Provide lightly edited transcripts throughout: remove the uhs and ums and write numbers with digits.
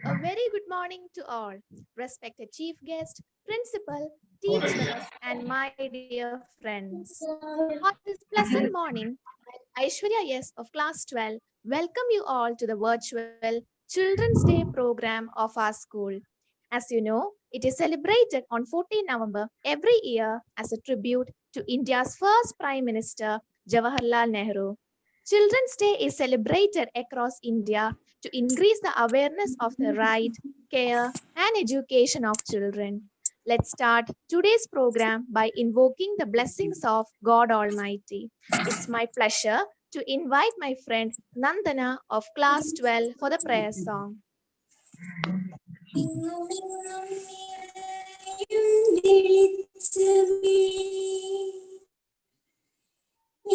A very good morning to all, respected chief guest, principal, teachers, and my dear friends. On this pleasant morning, I, Aishwarya S. of Class 12, welcome you all to the virtual Children's Day program of our school. As you know, it is celebrated on 14 November every year as a tribute to India's first Prime Minister, Jawaharlal Nehru. Children's Day is celebrated across India to increase the awareness of the right, care, and education of children. Let's start today's program by invoking the blessings of God Almighty. It's my pleasure to invite my friend Nandana of class 12 for the prayer song.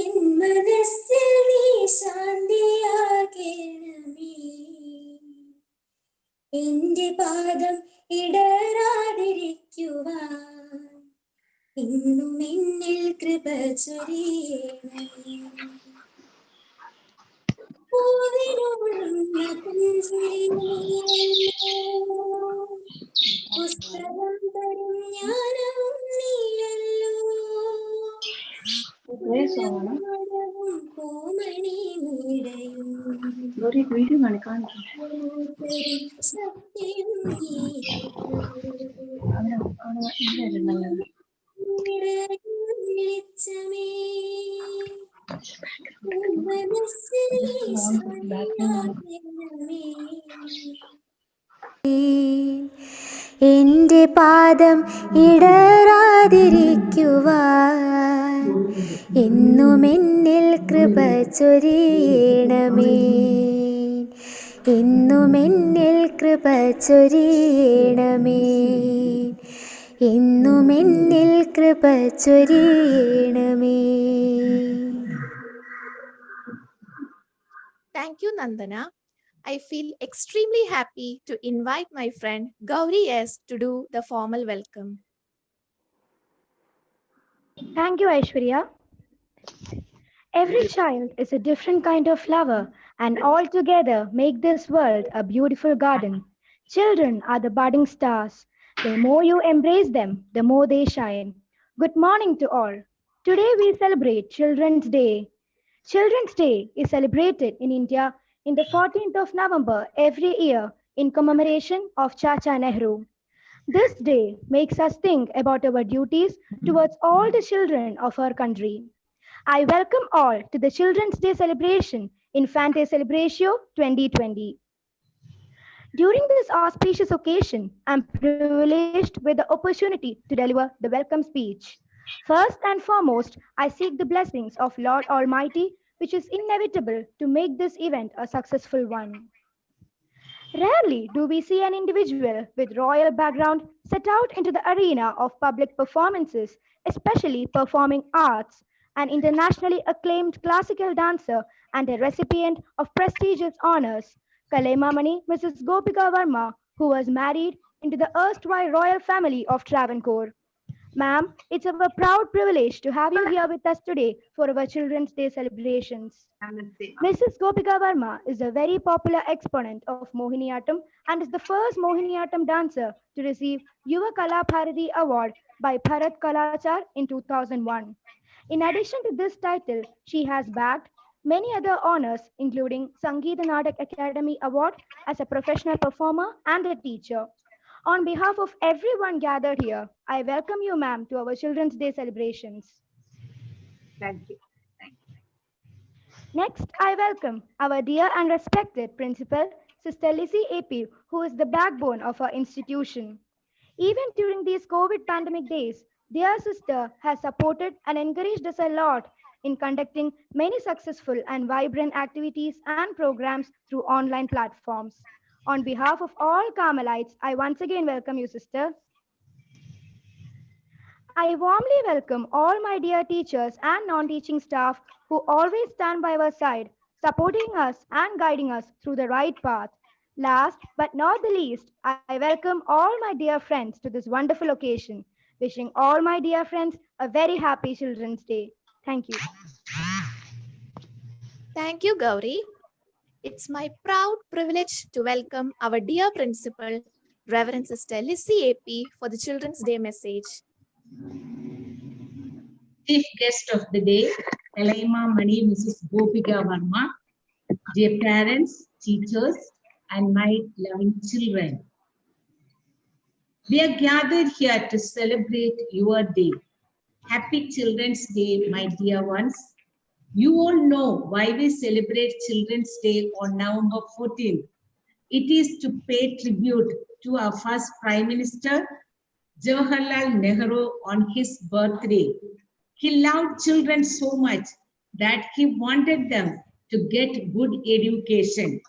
N മനസ്സിൽ നീ ശാന്തിയാകണമേ എന്റെ പാദം ഇടരാതിരിക്കുവാൻ ഇന്നും എന്നിൽ കൃപ ചൊരിയണമേ പൂവിനുള്ള പുസ്തകം തരും ജ്ഞാനവും നീയല്ലോ പൂമണി നീടയും സത്യം വെളിച്ചമേ എന്റെ പാദം ഇടറാതിരിക്കുവാൻ എന്നും എന്നിൽ കൃപ ചൊരിയണമേ എന്നും എന്നിൽ കൃപ ചൊരിയണമേ എന്നും എന്നിൽ കൃപ ചൊരിയണമേ. Thank you, Nandana. I feel extremely happy to invite my friend Gauri S. to do the formal welcome. Thank you, Aishwarya. Every child is a different kind of flower, and all together make this world a beautiful garden. Children are the budding stars. The more you embrace them, the more they shine. Good morning to all. Today we celebrate Children's Day. Children's Day is celebrated in India in the 14th of November every year in commemoration of Chacha Nehru. This day makes us think about our duties towards all the children of our country. I welcome all to the Children's Day celebration Infante Celebratio 2020. During this auspicious occasion, I am privileged with the opportunity to deliver the welcome speech. First and foremost, I seek the blessings of Lord Almighty, which is inevitable to make this event a successful one. Rarely do we see an individual with royal background set out into the arena of public performances, especially performing arts, an internationally acclaimed classical dancer and a recipient of prestigious honors, Kalaimamani Mrs. Gopika Verma, who was married into the erstwhile royal family of Travancore. Ma'am, it's our proud privilege to have you here with us today for our Children's Day celebrations. Mrs. Gopika Verma is a very popular exponent of Mohiniyattam and is the first Mohiniyattam dancer to receive Yuva Kala Bharati Award by Bharat Kalachar in 2001. In addition to this title, she has bagged many other honors, including Sangeeta Nadak Academy Award as a professional performer and a teacher. On behalf of everyone gathered here, I welcome you, ma'am, to our Children's Day celebrations. Thank you. Next, I welcome our dear and respected principal, Sister Lizzie AP, who is the backbone of our institution. Even during these COVID pandemic days, dear sister has supported and encouraged us a lot in conducting many successful and vibrant activities and programs through online platforms. On behalf of all Carmelites, I once again welcome you, sister. I warmly welcome all my dear teachers and non-teaching staff who always stand by our side, supporting us and guiding us through the right path. Last but not the least, I welcome all my dear friends to this wonderful occasion. Wishing all my dear friends a very happy Children's Day. Thank you. Thank you, Gauri. It's my proud privilege to welcome our dear principal, Reverend Sister Lissy AP, for the Children's Day message. Chief guest of the day, Kalaima Mani, Mrs. Gopika Varma, dear parents, teachers, and my loving children. We are gathered here to celebrate your day. Happy Children's Day, my dear ones. You all know why we celebrate Children's Day on November 14th. It is to pay tribute to our first Prime Minister, Jawaharlal Nehru, on his birthday. He loved children so much that he wanted them to get good education.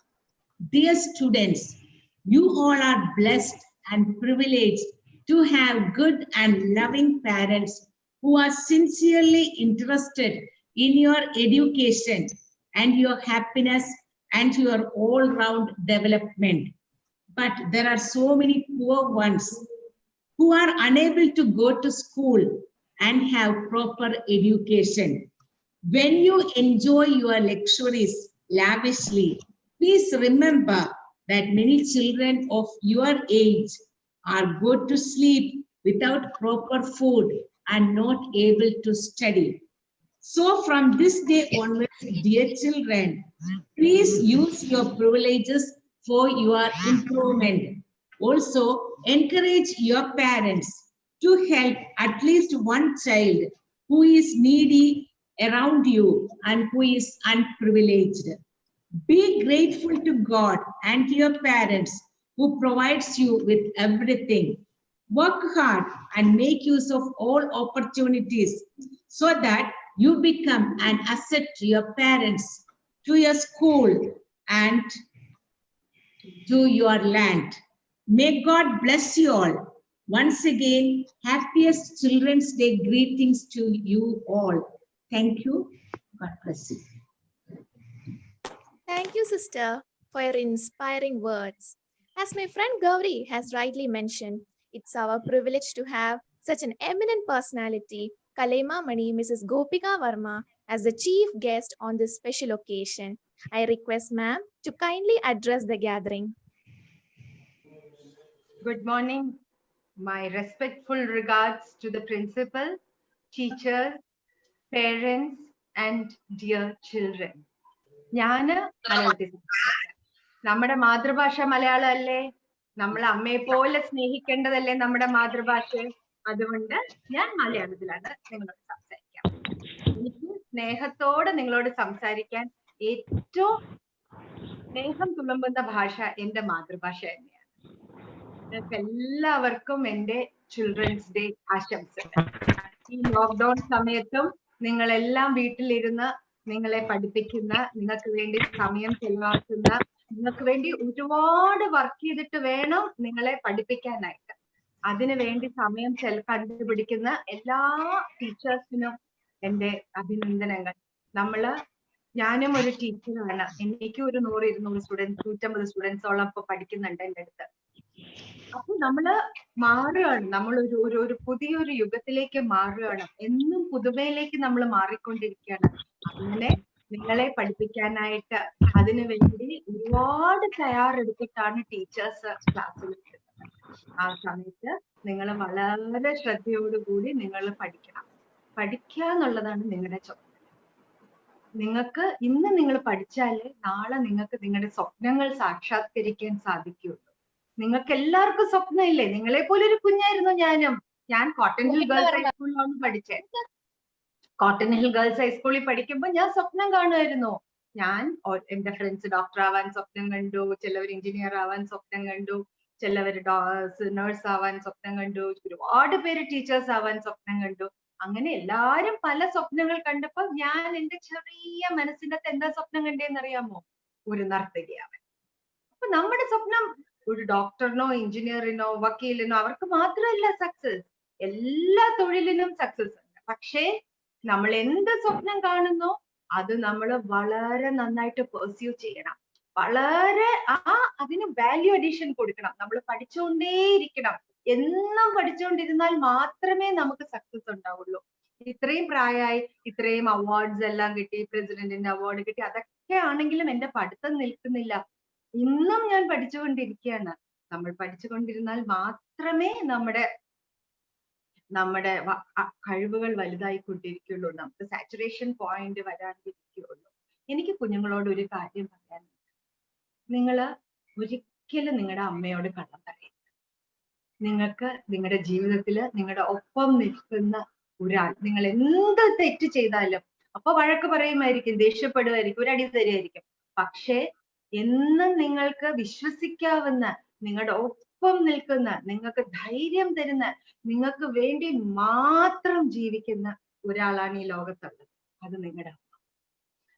Dear students, you all are blessed and privileged to have good and loving parents who are sincerely interested in your education and your happiness and your all-round development. But there are so many poor ones who are unable to go to school and have proper education. When you enjoy your luxuries lavishly, please remember that many children of your age are go to sleep without proper food and not able to study. So from this day onwards, dear children, please use your privileges for your improvement. Also, encourage your parents to help at least one child who is needy around you and who is unprivileged. Be grateful to God and to your parents who provides you with everything. Work hard and make use of all opportunities so that you become an asset to your parents, to your school, and to your land. May God bless you all. Once again, happiest Children's Day greetings to you all. Thank you. God bless you. Thank you, sister, for your inspiring words. As my friend Gauri has rightly mentioned, it's our privilege to have such an eminent personality, Kalaima Mani, Mrs. Gopika Varma, as the chief guest on this special occasion. I request ma'am to kindly address the gathering. Good morning. My respectful regards to the principal, teachers, parents, and dear children. ഞാന് മലയാളത്തിൽ നമ്മുടെ മാതൃഭാഷ മലയാളം അല്ലേ? നമ്മൾ അമ്മയെ പോലെ സ്നേഹിക്കേണ്ടതല്ലേ നമ്മുടെ മാതൃഭാഷ? അതുകൊണ്ട് ഞാൻ മലയാളത്തിലാണ് നിങ്ങളോട് സംസാരിക്കാം. എനിക്ക് സ്നേഹത്തോടെ നിങ്ങളോട് സംസാരിക്കാൻ ഏറ്റവും സ്നേഹം തുളുമ്പുന്ന ഭാഷ എന്റെ മാതൃഭാഷ തന്നെയാണ്. നിങ്ങൾക്ക് എല്ലാവർക്കും എന്റെ ചിൽഡ്രൻസ് ഡേ ആശംസകൾ. ഈ ലോക്ക്ഡൌൺ സമയത്തും നിങ്ങളെല്ലാം വീട്ടിലിരുന്ന് നിങ്ങളെ പഠിപ്പിക്കുന്ന, നിങ്ങൾക്ക് വേണ്ടി സമയം ചെലവാക്കുന്ന, നിങ്ങൾക്ക് വേണ്ടി ഒരുപാട് വർക്ക് ചെയ്തിട്ട് വേണം നിങ്ങളെ പഠിപ്പിക്കാനായിട്ട്. അതിനു വേണ്ടി സമയം കണ്ടുപിടിക്കുന്ന എല്ലാ ടീച്ചേഴ്സിനും എന്റെ അഭിനന്ദനങ്ങൾ. ഞാനും ഒരു ടീച്ചറാണ്. എനിക്ക് ഒരു 100-200 സ്റ്റുഡൻസ്, 150 സ്റ്റുഡൻസോളം ഇപ്പൊ പഠിക്കുന്നുണ്ട് എൻ്റെ അടുത്ത്. അപ്പൊ മാറുകയാണ്, നമ്മൾ ഒരു പുതിയൊരു യുഗത്തിലേക്ക് മാറുകയാണ്. എന്നും പുതുമയിലേക്ക് നമ്മൾ മാറിക്കൊണ്ടിരിക്കുകയാണ്. അങ്ങനെ നിങ്ങളെ പഠിപ്പിക്കാനായിട്ട് അതിനു വേണ്ടി ഒരുപാട് തയ്യാറെടുത്തിട്ടാണ് ടീച്ചേഴ്സ് ക്ലാസ്സിൽ എടുക്കുന്നത്. ആ സമയത്ത് നിങ്ങൾ വളരെ ശ്രദ്ധയോടുകൂടി നിങ്ങൾ പഠിക്കണം. പഠിക്കുക എന്നുള്ളതാണ് നിങ്ങളുടെ സ്വപ്നം. നിങ്ങൾക്ക് ഇന്ന് നിങ്ങൾ പഠിച്ചാലേ നാളെ നിങ്ങൾക്ക് നിങ്ങളുടെ സ്വപ്നങ്ങൾ സാക്ഷാത്കരിക്കാൻ സാധിക്കുള്ളൂ. നിങ്ങൾക്ക് എല്ലാവർക്കും സ്വപ്നം ഇല്ലേ? നിങ്ങളെ പോലെ ഒരു കുഞ്ഞായിരുന്നു ഞാനും. ഞാൻ കോട്ടൺ ഹിൽ ഗേൾസ് ഹൈസ്കൂളിലാണ് പഠിച്ചത്. കോട്ടൺ ഹിൽ ഗേൾസ് ഹൈസ്കൂളിൽ പഠിക്കുമ്പോൾ ഞാൻ സ്വപ്നം കാണുമായിരുന്നു. ഞാൻ എന്റെ ഫ്രണ്ട്സ് ഡോക്ടർ ആവാൻ സ്വപ്നം കണ്ടു, ചിലവർ എഞ്ചിനീയർ ആവാൻ സ്വപ്നം കണ്ടു, ചിലവർ നഴ്സ് ആവാൻ സ്വപ്നം കണ്ടു, ഒരുപാട് പേര് ടീച്ചേഴ്സ് ആവാൻ സ്വപ്നം കണ്ടു. അങ്ങനെ എല്ലാരും പല സ്വപ്നങ്ങൾ കണ്ടപ്പോ ഞാൻ എന്റെ ചെറിയ മനസ്സിന്റെ അകത്ത് എന്താ സ്വപ്നം കണ്ടേന്ന് അറിയാമോ? ഒരു നർത്തകിയാവാൻ. അപ്പൊ നമ്മുടെ സ്വപ്നം ഒരു ഡോക്ടറിനോ എഞ്ചിനീയറിനോ വക്കീലിനോ അവർക്ക് മാത്രമല്ല സക്സസ്, എല്ലാ തൊഴിലിനും സക്സസ് ഉണ്ട്. പക്ഷേ നമ്മൾ എന്ത് സ്വപ്നം കാണുന്നോ അത് നമ്മൾ വളരെ നന്നായിട്ട് പെർസ്യൂ ചെയ്യണം. വളരെ അതിന് വാല്യൂ അഡീഷൻ കൊടുക്കണം. നമ്മൾ പഠിച്ചുകൊണ്ടേയിരിക്കണം. എന്നും പഠിച്ചുകൊണ്ടിരുന്നാൽ മാത്രമേ നമുക്ക് സക്സസ് ഉണ്ടാവുള്ളൂ. ഇത്രയും പ്രായമായി ഇത്രയും അവാർഡ്സ് എല്ലാം കിട്ടി, പ്രസിഡന്റിന്റെ അവാർഡ് കിട്ടി, അതൊക്കെ എന്തൊക്കെ ആണെങ്കിലും എന്റെ പഠിത്തം നിൽക്കുന്നില്ല. ഇന്നും ഞാൻ പഠിച്ചുകൊണ്ടിരിക്കുകയാണ്. നമ്മൾ പഠിച്ചുകൊണ്ടിരുന്നാൽ മാത്രമേ നമ്മുടെ കഴിവുകൾ വലുതായിക്കൊണ്ടിരിക്കുള്ളൂ. നമുക്ക് സാച്ചുറേഷൻ പോയിന്റ് വരാണ്ടിരിക്കുകയുള്ളൂ. എനിക്ക് കുഞ്ഞുങ്ങളോട് ഒരു കാര്യം പറയാനുണ്ട്. നിങ്ങള് ഒരിക്കലും നിങ്ങളുടെ അമ്മയോട് കള്ളം പറയരുത്. നിങ്ങൾക്ക് നിങ്ങളുടെ ജീവിതത്തിൽ നിങ്ങളുടെ ഒപ്പം നിൽക്കുന്ന ഒരാൾ നിങ്ങൾ എന്ത് തെറ്റ് ചെയ്താലും അപ്പൊ വഴക്ക് പറയുമായിരിക്കും, ദേഷ്യപ്പെടുമായിരിക്കും, ഒരു അടി തരുമായിരിക്കും. പക്ഷേ എന്നും നിങ്ങൾക്ക് വിശ്വസിക്കാവുന്ന, നിങ്ങളുടെ ഒപ്പം നിൽക്കുന്ന, നിങ്ങൾക്ക് ധൈര്യം തരുന്ന, നിങ്ങൾക്ക് വേണ്ടി മാത്രം ജീവിക്കുന്ന ഒരാളാണ് ഈ ലോകത്തുള്ളത്. അത് നിങ്ങളുടെ അമ്മ.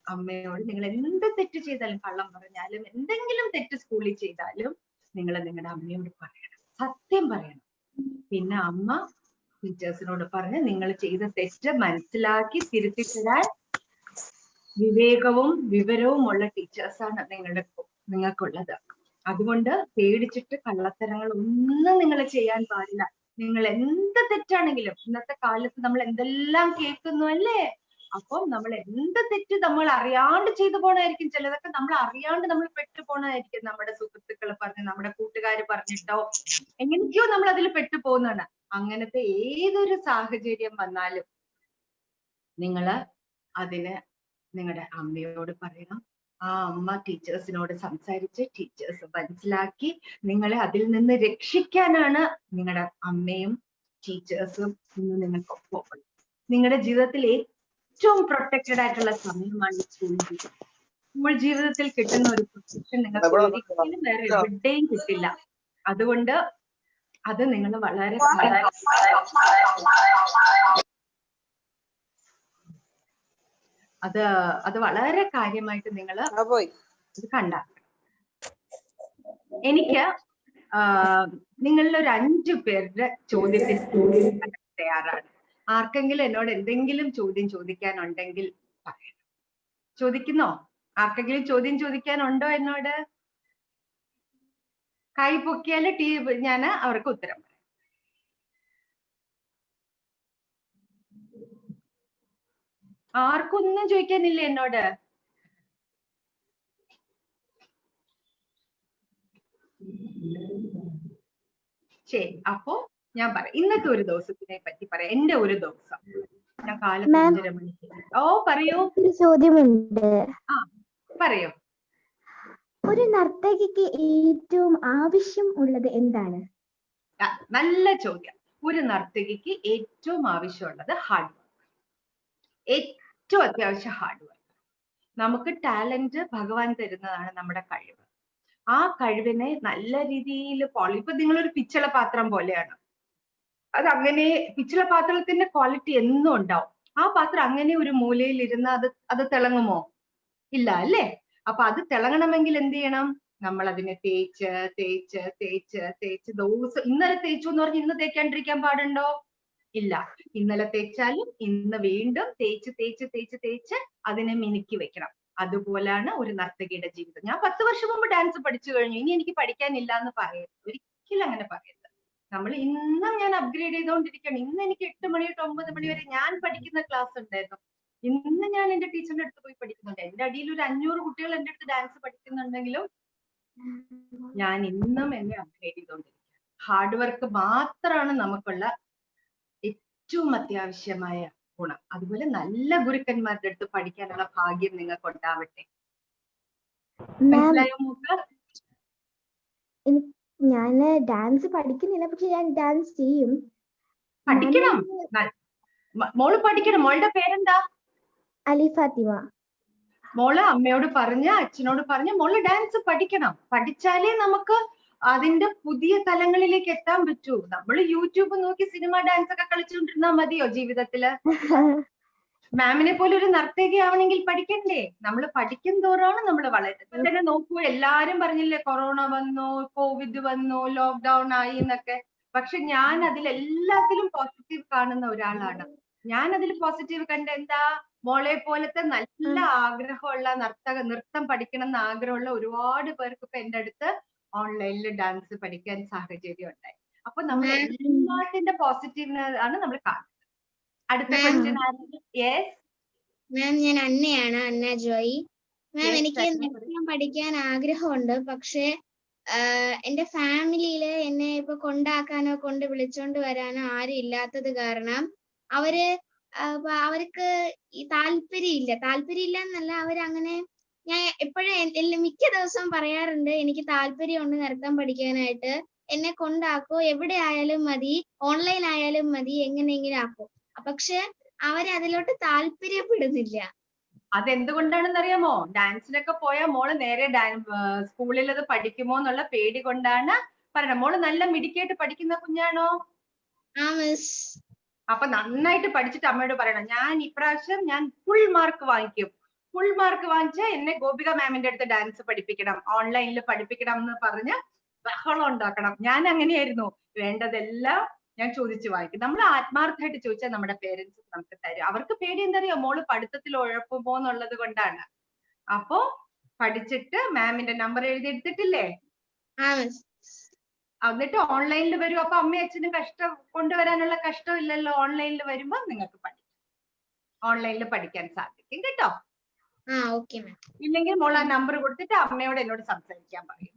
അമ്മയോട് നിങ്ങൾ എന്ത് തെറ്റ് ചെയ്താലും, കള്ളം പറഞ്ഞാലും, എന്തെങ്കിലും തെറ്റ് സ്കൂളിൽ ചെയ്താലും നിങ്ങൾ നിങ്ങളുടെ അമ്മയോട് പറയണം, സത്യം പറയണം. പിന്നെ അമ്മ ടീച്ചേഴ്സിനോട് പറഞ്ഞ് നിങ്ങൾ ചെയ്ത തെറ്റ് മനസ്സിലാക്കി തിരുത്തി തരാൻ വിവേകവും വിവരവും ഉള്ള ടീച്ചേഴ്സാണ് നിങ്ങൾക്കുള്ളത്. അതുകൊണ്ട് പേടിച്ചിട്ട് കള്ളത്തരങ്ങൾ ഒന്നും നിങ്ങൾ ചെയ്യാൻ പാടില്ല. നിങ്ങൾ എന്ത് തെറ്റാണെങ്കിലും, ഇന്നത്തെ കാലത്ത് നമ്മൾ എന്തെല്ലാം കേൾക്കുന്നു അല്ലേ? അപ്പം നമ്മൾ എന്ത് തെറ്റ് നമ്മൾ അറിയാണ്ട് ചെയ്തു പോണായിരിക്കും. ചിലതൊക്കെ നമ്മൾ അറിയാണ്ട് നമ്മൾ പെട്ടുപോണായിരിക്കും. നമ്മുടെ സുഹൃത്തുക്കൾ പറഞ്ഞ്, നമ്മുടെ കൂട്ടുകാർ പറഞ്ഞിട്ടോ എങ്ങനെയൊക്കെയോ നമ്മൾ അതിൽ പെട്ടുപോകുന്നതാണ്. അങ്ങനത്തെ ഏതൊരു സാഹചര്യം വന്നാലും നിങ്ങൾ അതിന് നിങ്ങളുടെ അമ്മയോട് പറയണം. ആ അമ്മ ടീച്ചേഴ്സിനോട് സംസാരിച്ച് ടീച്ചേഴ്സ് മനസ്സിലാക്കി നിങ്ങളെ അതിൽ നിന്ന് രക്ഷിക്കാനാണ് നിങ്ങളുടെ അമ്മയും ടീച്ചേഴ്സും ഇന്ന് നിങ്ങൾക്കൊപ്പം. നിങ്ങളുടെ ജീവിതത്തിൽ ഏറ്റവും പ്രൊട്ടക്റ്റഡ് ആയിട്ടുള്ള സമയമാണ് സ്കൂൾ ജീവിതം. സ്കൂൾ ജീവിതത്തിൽ കിട്ടുന്ന ഒരു പ്രൊട്ടക്ഷൻ നിങ്ങൾക്ക് ഒരിക്കലും വേറെ എവിടെയും കിട്ടില്ല. അതുകൊണ്ട് അത് നിങ്ങൾ വളരെ അത് വളരെ കാര്യമായിട്ട് നിങ്ങൾ ഇത് കണ്ടാക്കണം. എനിക്ക് നിങ്ങളിൽ ഒരു 5 പേരുടെ ചോദ്യത്തിന് തയ്യാറാണ്. ആർക്കെങ്കിലും എന്നോട് എന്തെങ്കിലും ചോദ്യം ചോദിക്കാനുണ്ടെങ്കിൽ പറയണം. ചോദിക്കുന്നോ? ആർക്കെങ്കിലും ചോദ്യം ചോദിക്കാനുണ്ടോ എന്നോട്? കൈ പൊക്കിയാല് ഞാൻ അവർക്ക് ഉത്തരം പറയാം. ആർക്കൊന്നും ചോദിക്കാനില്ലേ എന്നോട്? ശരി, അപ്പോ ഞാൻ പറയാം. ഇന്നത്തെ ഒരു ദിവസത്തിനെ പറ്റി പറയാം. എന്റെ ഒരു ദിവസം ഞാൻ കാലത്ത് 5:30 മണിക്ക്. ഓ പറയൂ. ഒരു ചോദ്യമുണ്ട്. ആ പറയൂ. ഒരു നർത്തകിക്ക് ഏറ്റവും ആവശ്യം ഉള്ളത് എന്താണ്? നല്ല ചോദ്യം. ഒരു നർത്തകിക്ക് ഏറ്റവും ആവശ്യമുള്ളത് ഹാർഡ് വർക്ക്. ഏറ്റവും അത്യാവശ്യം ഹാർഡ് വർക്ക്. നമുക്ക് ടാലന്റ് ഭഗവാൻ തരുന്നതാണ് നമ്മുടെ കഴിവ്. ആ കഴിവിനെ നല്ല രീതിയിൽ ഇപ്പൊ നിങ്ങളൊരു പിച്ചള പാത്രം പോലെയാണ്. അത് അങ്ങനെ പിച്ചള പാത്രത്തിന്റെ ക്വാളിറ്റി എന്നും ഉണ്ടാവും. ആ പാത്രം അങ്ങനെ ഒരു മൂലയിൽ ഇരുന്ന് അത് തിളങ്ങുമോ? ഇല്ല അല്ലേ? അപ്പൊ അത് തിളങ്ങണമെങ്കിൽ എന്ത് ചെയ്യണം? നമ്മൾ അതിനെ തേച്ച് തേച്ച് തേച്ച് തേച്ച് ദിവസം, ഇന്നലെ തേച്ചു എന്ന് പറഞ്ഞ് ഇന്ന് തേക്കാണ്ടിരിക്കാൻ പാടുണ്ടോ? ഇല്ല. ഇന്നലെ തേച്ചാലും ഇന്ന് വീണ്ടും തേച്ച് തേച്ച് തേച്ച് തേച്ച് അതിനെ മിനുക്കി വെക്കണം. അതുപോലാണ് ഒരു നർത്തകിയുടെ ജീവിതം. ഞാൻ 10 വർഷം മുമ്പ് ഡാൻസ് പഠിച്ചു കഴിഞ്ഞു, ഇനി എനിക്ക് പഠിക്കാനില്ല എന്ന് പറയരുത്. ഒരിക്കലും അങ്ങനെ പറയരുത്. നമ്മൾ ഇന്നും ഞാൻ അപ്ഗ്രേഡ് ചെയ്തുകൊണ്ടിരിക്കുകയാണ്. ഇന്ന് എനിക്ക് 8 മണി തൊട്ട് 9 മണി വരെ ഞാൻ പഠിക്കുന്ന ക്ലാസ് ഉണ്ടായിരുന്നു. ഇന്ന് ഞാൻ എന്റെ ടീച്ചറിന്റെ അടുത്ത് പോയി പഠിക്കുന്നുണ്ട്. എന്റെ അടിയിൽ ഒരു 500 കുട്ടികൾ എന്റെ അടുത്ത് ഡാൻസ് പഠിക്കുന്നുണ്ടെങ്കിലും ഞാൻ ഇന്നും എന്നെ അപ്ഗ്രേഡ് ചെയ്തുകൊണ്ടിരിക്കുകയാണ്. ഹാർഡ് വർക്ക് മാത്രമാണ് നമുക്കുള്ള ഏറ്റവും അത്യാവശ്യമായ ഗുണം. അതുപോലെ നല്ല ഗുരുക്കന്മാരുടെ അടുത്ത് പഠിക്കാനുള്ള ഭാഗ്യം നിങ്ങൾക്ക് ഉണ്ടാവട്ടെ. മനസ്സിലായോ മോക്ക്? ഞാൻ ഡാൻസ് പഠിക്കുന്നില്ല, പക്ഷെ ഞാൻ ഡാൻസ് ചെയ്യും. പഠിക്കണം. മോള് പഠിക്കണം. മോളുടെ പേരെന്താ? അലി ഫാത്തിമ. മോള് അമ്മയോട് പറഞ്ഞ് അച്ഛനോട് പറഞ്ഞ് മോള് ഡാൻസ് പഠിക്കണം. പഠിച്ചാലേ നമുക്ക് അതിന്റെ പുതിയ തലങ്ങളിലേക്ക് എത്താൻ പറ്റൂ. നമ്മൾ യൂട്യൂബ് നോക്കി സിനിമ ഡാൻസ് ഒക്കെ കളിച്ചുകൊണ്ടിരുന്നാ മതിയോ ജീവിതത്തില്? മാമിനെ പോലെ ഒരു നർത്തകി ആവണമെങ്കിൽ പഠിക്കണ്ടേ? നമ്മൾ പഠിക്കും തോറാണ് നമ്മൾ വളരുന്നത്. തന്നെ നോക്കൂ, എല്ലാരും പറഞ്ഞില്ലേ കൊറോണ വന്നു, കോവിഡ് വന്നു, ലോക്ക്ഡൌൺ ആയി എന്നൊക്കെ. പക്ഷെ ഞാൻ അതിലെല്ലാത്തിലും പോസിറ്റീവ് കാണുന്ന ഒരാളാണ്. ഞാൻ അതിൽ പോസിറ്റീവ് കണ്ട എന്താ? മോളെ പോലത്തെ നല്ല ആഗ്രഹമുള്ള നൃത്തം പഠിക്കണം എന്ന് ആഗ്രഹമുള്ള ഒരുപാട് പേർക്ക് ഇപ്പൊ എന്റെ അടുത്ത് ഓൺലൈനിൽ ഡാൻസ് പഠിക്കാൻ സാഹചര്യം ഉണ്ടായി. അപ്പൊ നമ്മൾ എല്ലാത്തിന്റെ പോസിറ്റീവ് ആണ് നമ്മൾ കാണുന്നത്. അടുത്ത ക്വസ്റ്റ്യൻ ആയിരുന്നു. യെസ് മാം, ഞാൻ അന്നയാണ്, അന്ന ജോയി. മാം എനിക്ക് നൃത്തം പഠിക്കാൻ ആഗ്രഹമുണ്ട്. പക്ഷേ എന്റെ ഫാമിലിയില് എന്നെ ഇപ്പൊ കൊണ്ടാക്കാനോ കൊണ്ട് വിളിച്ചോണ്ട് വരാനോ ആരും ഇല്ലാത്തത് കാരണം അവർക്ക് ഈ താല്പര്യം എന്നല്ല, അവരങ്ങനെ ഞാൻ എപ്പോഴും മിക്ക ദിവസവും പറയാറുണ്ട് എനിക്ക് താല്പര്യമുണ്ട് നൃത്തം പഠിക്കാനായിട്ട്, എന്നെ കൊണ്ടാക്കോ, എവിടെ ആയാലും മതി, ഓൺലൈൻ ആയാലും മതി, എങ്ങനെയെങ്കിലും ആക്കോ. പക്ഷെ അവരതിലോട്ട് താല്പര്യപ്പെടുന്നില്ല. അതെന്തുകൊണ്ടാണെന്ന് അറിയാമോ? ഡാൻസിനൊക്കെ പോയാൽ മോള് നേരെ സ്കൂളിൽ അത് പഠിക്കുമോ എന്നുള്ള പേടി കൊണ്ടാണ് പറയണത്. മോള് നല്ല മിടുക്കിയായിട്ട് പഠിക്കുന്ന കുഞ്ഞാണോ? അപ്പൊ നന്നായിട്ട് പഠിച്ചിട്ട് അമ്മയോട് പറയണം, ഞാൻ ഇപ്രാവശ്യം ഞാൻ ഫുൾ മാർക്ക് വാങ്ങിക്കും. ഫുൾ മാർക്ക് വാങ്ങിച്ചാൽ എന്നെ ഗോപിക മാമിന്റെ അടുത്ത് ഡാൻസ് പഠിപ്പിക്കണം, ഓൺലൈനിൽ പഠിപ്പിക്കണം എന്ന് പറഞ്ഞ് ബഹളം ഉണ്ടാക്കണം. ഞാൻ അങ്ങനെയായിരുന്നു. വേണ്ടതെല്ലാം ഞാൻ ചോദിച്ചു വാങ്ങിക്കും. നമ്മൾ ആത്മാർത്ഥമായിട്ട് ചോദിച്ചാൽ നമ്മുടെ പേരൻസ് നമുക്ക് തരും. അവർക്ക് പേടി എന്തറിയോ? മോള് പഠിത്തത്തിൽ ഉഴപ്പുമോ എന്നുള്ളത് കൊണ്ടാണ്. അപ്പോ പഠിച്ചിട്ട് മാമിന്റെ നമ്പർ എഴുതിയെടുത്തിട്ടില്ലേ? എന്നിട്ട് ഓൺലൈനിൽ വരും. അപ്പൊ അമ്മയും അച്ഛനും കഷ്ടം കൊണ്ടുവരാനുള്ള കഷ്ടം ഇല്ലല്ലോ. ഓൺലൈനിൽ വരുമ്പോ നിങ്ങൾക്ക് പഠിക്കാം, ഓൺലൈനിൽ പഠിക്കാൻ സാധിക്കും കേട്ടോ. ഇല്ലെങ്കിൽ മോൾ ആ നമ്പർ കൊടുത്തിട്ട് അമ്മയോട് എന്നോട് സംസാരിക്കാൻ പറയും.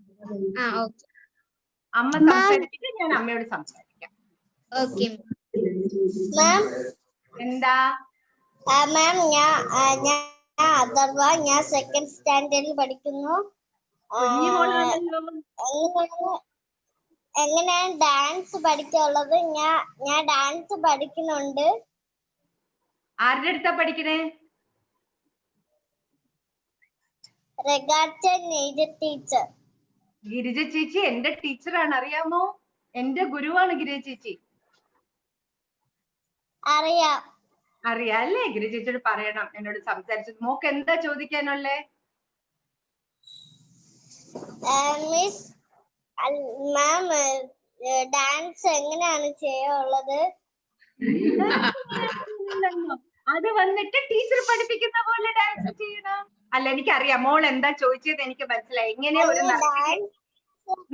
അമ്മ സംസാരിച്ചിട്ട് ഞാൻ അമ്മയോട് സംസാരിക്കാം. എന്താ മാം? ഞാൻ സെക്കൻഡ് സ്റ്റാൻഡേർഡിൽ പഠിക്കുന്നു. എങ്ങനെയാണ് ഡാൻസ് പഠിക്കാനുള്ളത്? ഞാൻ ഡാൻസ് പഠിക്കുന്നുണ്ട്. ആരുടെ അടുത്താ പഠിക്കണേ? ടീച്ചർ. ഗിരിജ ചേച്ചി എന്റെ ടീച്ചറാണ്, അറിയാമോ? എന്റെ ഗുരുവാണ് ഗിരിജ ചേച്ചി. അറിയാം അല്ലേ? ഗിരിജ ചേച്ചിയോട് പറയണം എന്നോട് സംസാരിച്ചത്. മോക്ക് എന്താ ചോദിക്കാനുള്ളേ? മിസ് മാം, ഡാൻസ് എങ്ങനെയാണ് ചെയ്യാനുള്ളത്? അത് വന്നിട്ട് ടീച്ചർ പഠിപ്പിക്കുന്ന പോലെ ഡാൻസ് ചെയ്യണം. അല്ല, എനിക്കറിയാം മോൾ എന്താ ചോദിച്ചത്, എനിക്ക് മനസ്സിലായി. എങ്ങനെയാ ഒരു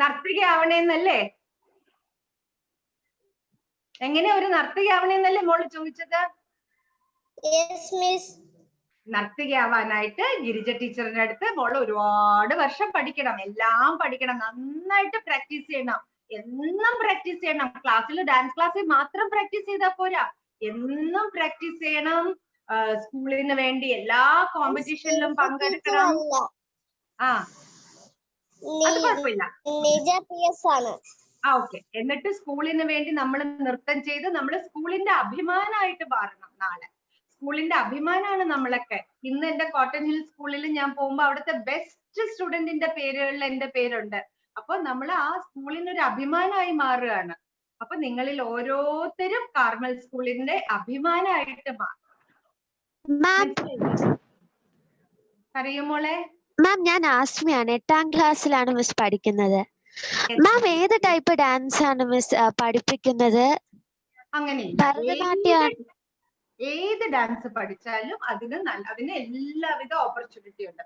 നർത്തകി ആവണേന്നല്ലേ? എങ്ങനെയാ ഒരു നർത്തകി ആവണേന്നല്ലേ മോള് ചോദിച്ചത്? നർത്തകി ആവാനായിട്ട് ഗിരിജ ടീച്ചറിന്റെ അടുത്ത് മോള് ഒരുപാട് വർഷം പഠിക്കണം, എല്ലാം പഠിക്കണം, നന്നായിട്ട് പ്രാക്ടീസ് ചെയ്യണം, എന്നും പ്രാക്ടീസ് ചെയ്യണം. ക്ലാസ്സിൽ ഡാൻസ് ക്ലാസ്സിൽ മാത്രം പ്രാക്ടീസ് ചെയ്താൽ പോരാ, എന്നും പ്രാക്ടീസ് ചെയ്യണം. സ്കൂളിന് വേണ്ടി എല്ലാ കോമ്പറ്റീഷനിലും പങ്കെടുക്കണം. അത് കുഴപ്പമില്ല. ഓക്കെ. എന്നിട്ട് സ്കൂളിന് വേണ്ടി നമ്മൾ നൃത്തം ചെയ്ത് നമ്മൾ സ്കൂളിന്റെ അഭിമാനമായിട്ട് മാറണം. നാളെ സ്കൂളിന്റെ അഭിമാനമാണ് നമ്മളൊക്കെ. ഇന്ന് എന്റെ കോട്ടൺ ഹിൽ സ്കൂളിൽ ഞാൻ പോകുമ്പോ അവിടുത്തെ ബെസ്റ്റ് സ്റ്റുഡന്റിന്റെ പേരുകളിൽ എന്റെ പേരുണ്ട്. അപ്പൊ നമ്മൾ ആ സ്കൂളിനൊരു അഭിമാനമായി മാറുകയാണ്. അപ്പൊ നിങ്ങളിൽ ഓരോരുത്തരും കാർമൽ സ്കൂളിന്റെ അഭിമാനമായിട്ട് മാറും. അറിയോ മോളെ? മാം, ഞാൻ ആസ്മിയാണ്, 8ാം ക്ലാസ്സിലാണ് മിസ് പഠിക്കുന്നത്. മാം, ഏത് ടൈപ്പ് ഡാൻസ് ആണ് മിസ് പഠിപ്പിക്കുന്നത്? അങ്ങനെ ഭരതനാട്യം? ഏത് ഡാൻസ് പഠിച്ചാലും അതിന് എല്ലാവിധ ഓപ്പർച്യൂണിറ്റി ഉണ്ട്.